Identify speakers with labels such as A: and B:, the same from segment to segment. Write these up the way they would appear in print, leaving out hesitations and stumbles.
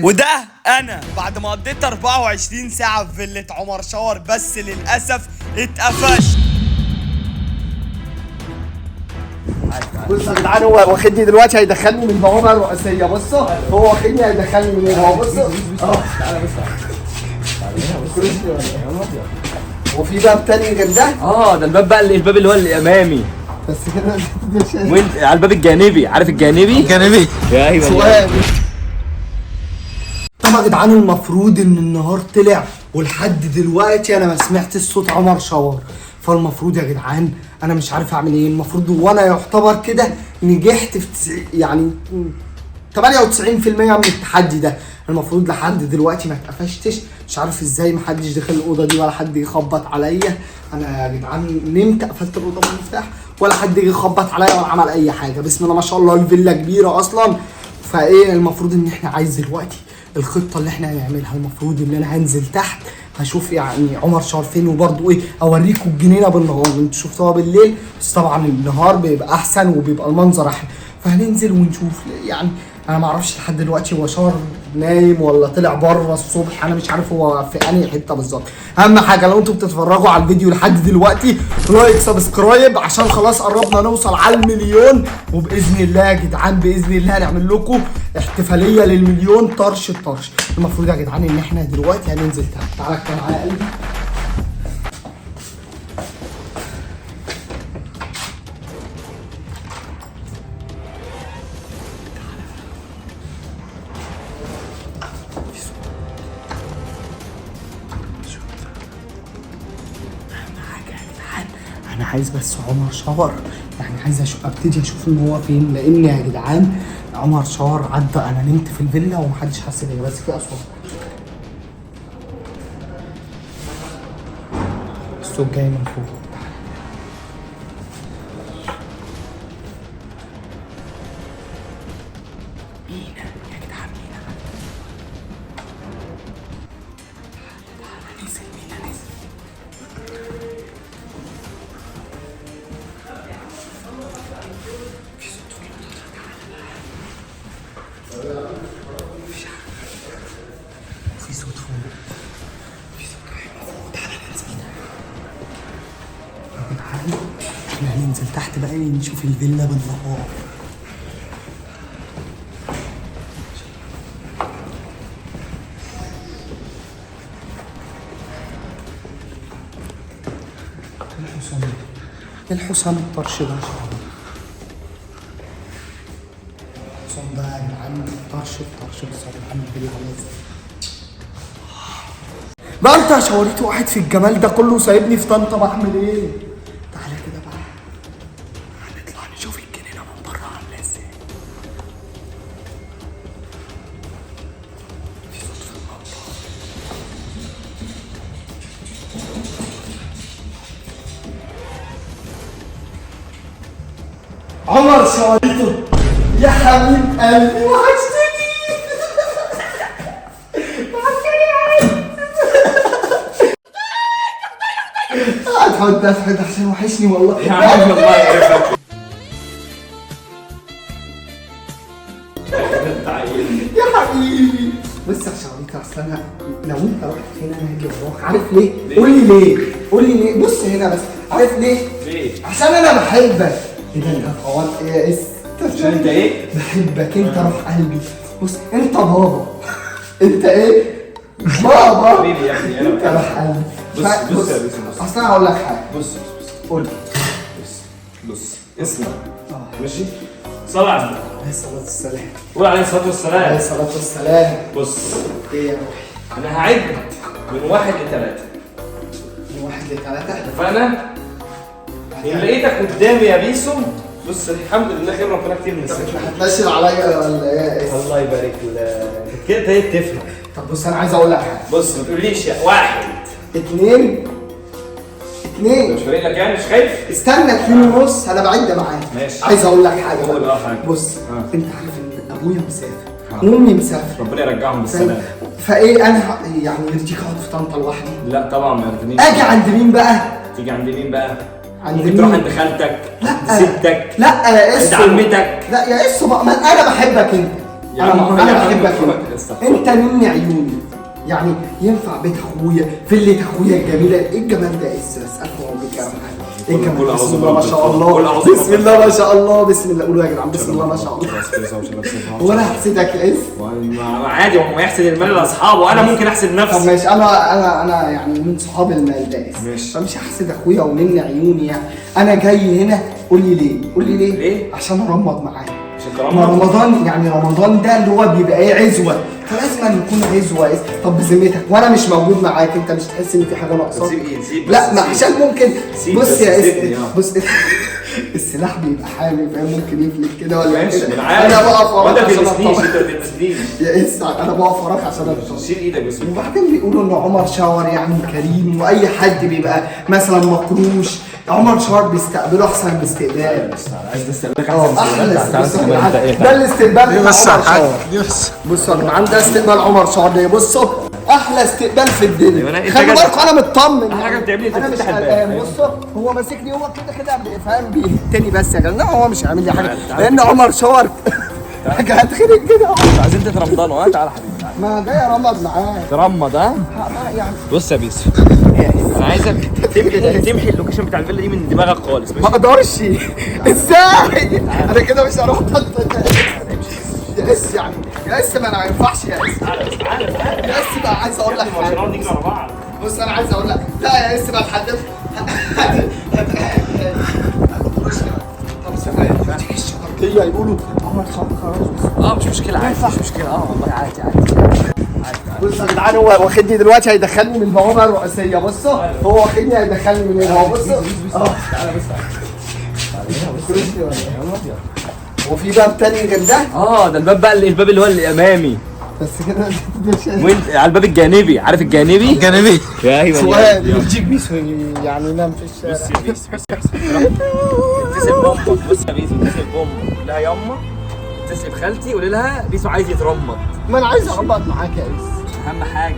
A: وده انا بعد ما قضيت 24 ساعة في فيلة عمر شاور، بس للأسف اتقفشت.
B: بص يا جدعان، هو واخدني دلوقتي هيدخلني من البوابة الرئيسية. بصوا هو واخدني هيدخلني من هنا. بصوا تعالى بس هو في باب تاني غير ده؟
C: ده الباب بقى الباب اللي هو الامامي
B: بس كده
C: وانت على الباب الجانبي. عارف الجانبي؟
B: ايوه. طبعا يا جدعان المفروض ان النهار طلع ولحد دلوقتي انا ما سمعتش صوت عمر شاور، فالمفروض يا جدعان انا مش عارف اعمل ايه. المفروض وانا يعتبر كده نجحت في يعني 98% من التحدي ده. المفروض لحد دلوقتي ما اتقفشتش، مش عارف ازاي محدش دخل الاوضه دي ولا حد يخبط عليا. انا يا جدعان نمت قفلت الاوضه بالمفتاح ولا حد يجي يخبط عليا ولا عمل اي حاجه. بسم الله ما شاء الله الفيلا كبيره اصلا. فايه المفروض ان احنا عايز دلوقتي الخطه اللي احنا هنعملها. المفروض ان انا هنزل تحت هشوف يعني عمر شاور فين، وبرده ايه اوريكم الجنينه بالنهار. انتوا شفتوها بالليل بس طبعا النهار بيبقى احسن وبيبقى المنظر احلى. فهننزل ونشوف. يعني انا ما اعرفش لحد دلوقتي هو شاور نايم ولا طلع بره الصبح، انا مش عارف هو في انهي حته بالظبط. اهم حاجه لو انتوا بتتفرجوا على الفيديو لحد دلوقتي لايك سبسكرايب عشان خلاص قربنا نوصل على المليون. وباذن الله يا جدعان باذن الله هنعمل لكم احتفاليه للمليون طرش الطرش. المفروض يا جدعان ان احنا دلوقتي هننزل تحت. تعالى كده معايا قلبي. انا عايز بس عمر شاور، يعني عايز ابتدي اشوف ان هو فين، لان يا جدعان عمر شاور عدى. انا نمت في الفيلا ومحدش حس بيا بس في اصوات. الصوت جاي من فوق. مينا يا جدعان مينا. نزل مينا نزل. في صوت فوق. في صوت جاي من فوق. تعالى ننزل. يا جدعان احنا هننزل تحت بقى نشوف الفيلا بالنهار. الحصان الطرش ده الحصان ده يا جدعان طرش الطرش بصراحه. الفيلا بقى انت شاوريت واحد في الجمال ده كله سايبني في طنطا بعمل ايه؟ تعالى كده بقى هنطلع نشوف الجنينه من بره عامله ازاي. في صوت في المطبخ. عمر شاوريته يا حبيب قلبي وحشتني. هتحط عشان وحشني والله
C: يا عم الله يعرفك.
B: يا حبيبي. بص يا شاوريته اصل انا لو انت رحت فين انا هاجي وراك. عارف ليه؟ قول لي ليه؟ قول لي ليه؟ بص هنا بس. عارف ليه؟ عشان انا بحبك. ايه ده انت هوت ايه؟
C: عشان انت ايه؟
B: بحبك انت روح قلبي. بص انت بابا. انت ايه؟ بابا.
C: حبيبي يا ابني انا
B: انت روح قلبي.
C: بص يا بص.
B: اصل انا هقول لك حاجه.
C: بص
B: قول لي.
C: بص اسمع ماشي. صلى على النبي
B: عليه الصلاه والسلام.
C: قول عليه الصلاه
B: عليه
C: والسلام.
B: الصلاه والسلام.
C: بص
B: ايه يا روحي؟
C: انا هعد من 1 ل 3.
B: من 1 ل 3.
C: اتفقنا؟ ان لقيتك قدامي يا بيسو. بص الحمد لله خير ربنا كتير من السنة.
B: هتنشل عليا ولا ايه؟
C: الله يبارك لك. كده ابتديت تفهم.
B: طب بص انا عايز اقول لك حاجه.
C: بص ما تقوليش يا 1
B: 2
C: مش فارق لك يعني مش خايف؟
B: استنى 2 ونص انا بعد معاك.
C: ماشي.
B: عايز اقول لك حاجه.
C: قول حاجه.
B: بص انت عارف ان ابويا مسافر وامي مسافر.
C: ربنا يرجعهم بالسلامه.
B: فايه انا يعني يرضيك اقعد في طنطا لوحدي؟
C: لا طبعا ما يرضينيش.
B: اجي عند مين بقى؟
C: تيجي عند مين بقى؟
B: عند
C: ممكن
B: مين؟
C: تروح عند خالتك.
B: لا
C: عند ستك.
B: لا يا
C: عند
B: اسو.
C: عمتك.
B: لا يا اسو بقى، ما انا بحبك انت. انا بحبك انت مني عيوني، يعني ينفع بيت اخويا فيلة اخويا الجميله. ايه الجمال ده؟ اسالك بك يا رحمن. ايه الجمال؟ بسم الله ما شاء الله، بسم الله ما شاء الله، بسم الله. قولوا يا جدعان بسم الله ما شاء الله. هو انا هحسدك يا
C: عادي، هو ما يحسد المال لاصحابه، انا ممكن احسد
B: طب
C: نفسي.
B: ماشي، انا يعني من صحاب المال ده
C: ماشي.
B: فمش هحسد اخويا ومني عيوني يعني. انا جاي هنا، قول لي ليه؟ قول لي ليه؟ عشان ارمض معاك. ما رمضان يعني رمضان ده اللي هو بيبقى ايه؟ عزوه، فلازم نكون عزوه. طب بذمتك وانا مش موجود معاك انت مش تحس ان في حاجه ناقصه؟ لا ما عشان ممكن بص يا بص السلاح بيبقى حامي فاهم، ممكن يفلت كده ولا
C: ماشي.
B: انا بقف وراك عشان
C: تلمسنيش، انت ما تلمسنيش
B: يا اسعد، انا بقف وراك عشان
C: شيل ايدك بس.
B: وبعدين بيقولوا ان عمر شاور يعني كريم، واي حد بيبقى مثلا مكروش عمر شاور بيستقبله احسن باستقبال.
C: عايز تستقبلك
B: احلى استقبال. ده الاستقبال بتاع عمر شاور. بصوا يا جدعان ده استقبال عمر شاور ده، بصوا احلى استقبال في الدنيا. خلي بالكم انا مطمن،
C: حاجه بتعملي
B: انا مش قلقان. بصوا هو ماسكني هو كده فاهم بيهتني بس يا جدعان، هو مش هيعمل لي حاجه لان عمر شاور حاجه هتخرج كده.
C: عايزين تترمضانوا؟ ها تعالى حبيبي تعالى.
B: ما جاي ارمض معاك
C: ترمض ها؟
B: يعني
C: بص يا بيسو، انا عايزك تمحي اللوكيشن بتاع الفيلا دي من دماغك خالص.
B: ما اقدرش. ازاي؟ انا كده مش هروح يا اس يعني يا اس، ما انا ما ينفعش يا اس. يا اس بقى عايز اقول لك حاجه.
C: نيجي ورا بعض.
B: بص انا عايز اقول لك، لا يا اس بقى لحد الشرطيه يقولوا عمر خلاص.
C: مش مشكله عادي، مش مشكله. والله عادي عادي.
B: بص يا جدعان هو واخدني دلوقتي هيدخلني من البوابه الرئيسيه. بصوا هو واخدني هيدخلني من هنا. بصوا
C: تعالى بس
B: وفي باب تاني غير ده؟
C: ده الباب بقى، الباب اللي هو الامامي
B: بس كده
C: وانت على الباب الجانبي. عارف الجانبي؟
B: الجانبي
C: ايوه.
B: سؤال يرجيك بيسو يعني ينام في الشارع.
C: بص يا بيس، اتصل بامك. بص يا بيس، اتصل بامك قول لها ياما، اتصل بخالتي قول لها بيسو عايز يترمض.
B: ما انا عايز اربط معاك يا بيس.
C: اهم حاجه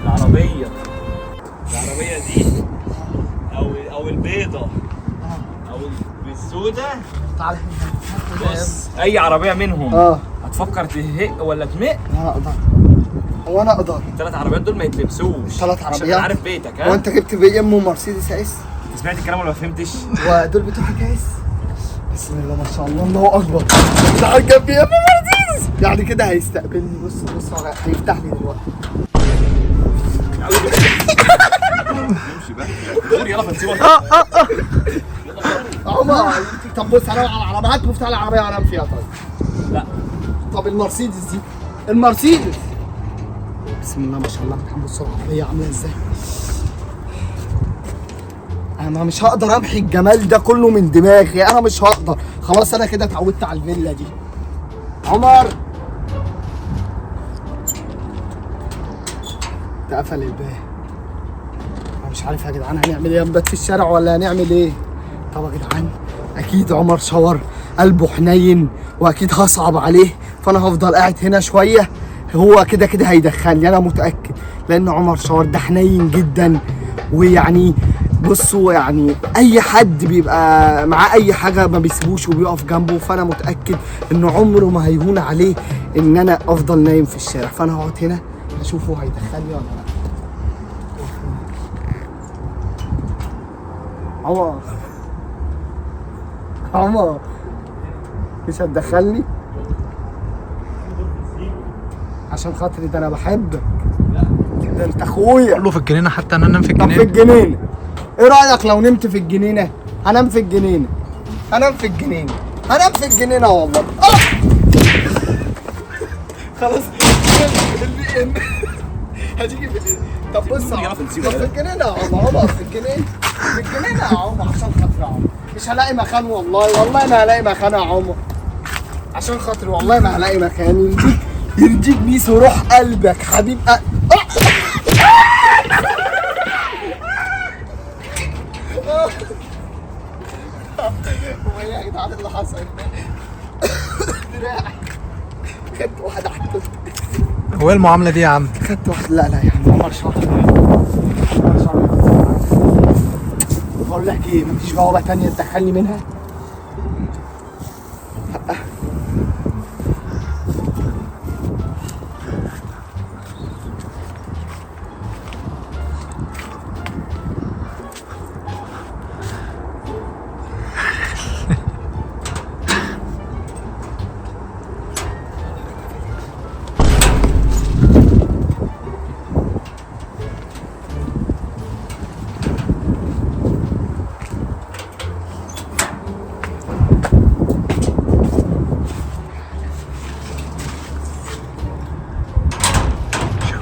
C: العربيه دي او البيضه او السودة.
B: تعالى
C: بص اي عربيه منهم هتفكر تهق ولا تمق،
B: انا اقدر. هو انا اقدر.
C: الثلاث عربيات دول ما يتلبسوش.
B: 3
C: عشان
B: عربيات؟
C: عارف بيتك. ها؟
B: هو انت جبت بي ام ومرسيدس يا اس؟
C: انت سمعت الكلام ولا ما فهمتش؟
B: ودول بتوعك يا اس؟ بسم الله ما شاء الله، الله اكبر. ده جاب بي ام ومرسيدس يعني كده هيستقبلني. بص هيفتح لي دلوقتي.
C: امشي بقى دور يلا فنسيبك.
B: عمر طب بص انا على العربيه، هات مفتاح العربيه وانام فيها. طيب
C: لا
B: طب المرسيدس دي، المرسيدس بسم الله ما شاء الله. بص العربيه عامله ازاي. انا مش هقدر امحي الجمال ده كله من دماغي، انا مش هقدر. خلاص انا كده اتعودت على الفيلا دي. عمر اتقفل الباب. انا مش عارف يا جدعان هنعمل ايه، نبات في الشارع ولا هنعمل ايه؟ طب يا جدعان اكيد عمر شاور قلبه حنين واكيد هصعب عليه، فانا هفضل قاعد هنا شويه. هو كده هيدخلني انا متاكد، لان عمر شاور ده حنين جدا. ويعني بصوا يعني اي حد بيبقى معاه اي حاجه ما بيسيبوش وبيقف جنبه، فانا متاكد انه عمره ما هيهون عليه ان انا افضل نايم في الشارع. فانا هقعد هنا اشوفه هيدخلني ولا لا. عمر مش هتدخلني عشان خاطري، ده انا بحبك، ده انت اخويا.
D: قول له في الجنينه حتى انا انام في
B: طب
D: الجنينه.
B: في الجنينه ايه رايك لو نمت في الجنينه؟ هنام في الجنينه، هنام في الجنينه، هنام في الجنينه والله. خلاص البي ام هتيجي في الجنينه. طب بص طب في الجنينه يا عمر، في الجنينه، في الجنينه يا عمر عشان خاطري يا عمر. مش هلاقي مكان والله ما هلاقي مكان يا عمر، عشان خاطري والله ما هلاقي مكان. يرجيك بيس وروح قلبك حبيب هو ايه يا جدعان اللي حصل؟ دراعي خدت واحدة حطيت.
D: هو ايه المعامله دي يا عم؟
B: خدت واحدة. لا يا عم عمر شاطر. بقول لك ايه، مفيش بوابة تانية تدخلني منها؟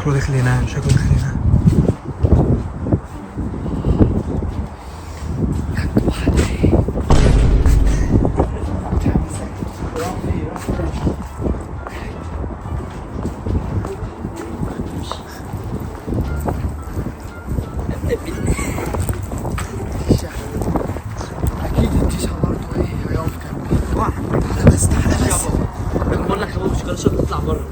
D: شكله داخل ينام، شكله داخل ينام.
B: اكيد التيشا برضه ايه هيقف جنبي. تعالى بس تعالى بس.
C: بقول لك يا بابا مش كده شكله تطلع بره.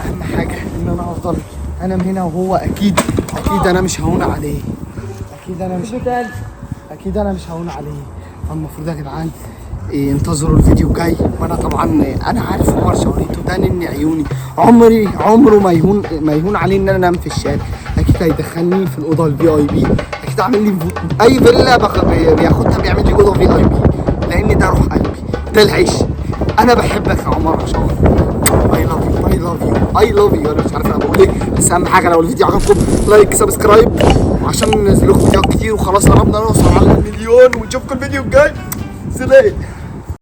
B: اهم حاجه ان انا افضل انام هنا، وهو اكيد انا مش هون عليه. اكيد انا مش هون عليه. المفروض يا جدعان انتظروا الفيديو الجاي. وانا طبعا انا عارف عمر شواريته ده نني عيوني، عمره ما يهون عليه ان انا انام في الشارع. اكيد هيدخلني في الاوضه الفي اي بي، اكيد عامل لي اي فيلا بياخدها بيعمل لي اوضه في اي بي، لان ده روح قلبي، ده العيش. انا بحبك يا عمر شوار. اي لاف يو انا مش عارف انا بقول ايه، بس اهم حاجه لو الفيديو عجبكم لايك سبسكرايب، وعشان ننزل لكم فيديوهات كتير وخلاص قربنا نوصل على 1,000,000 ونشوفكم الفيديو الجاي. سلام.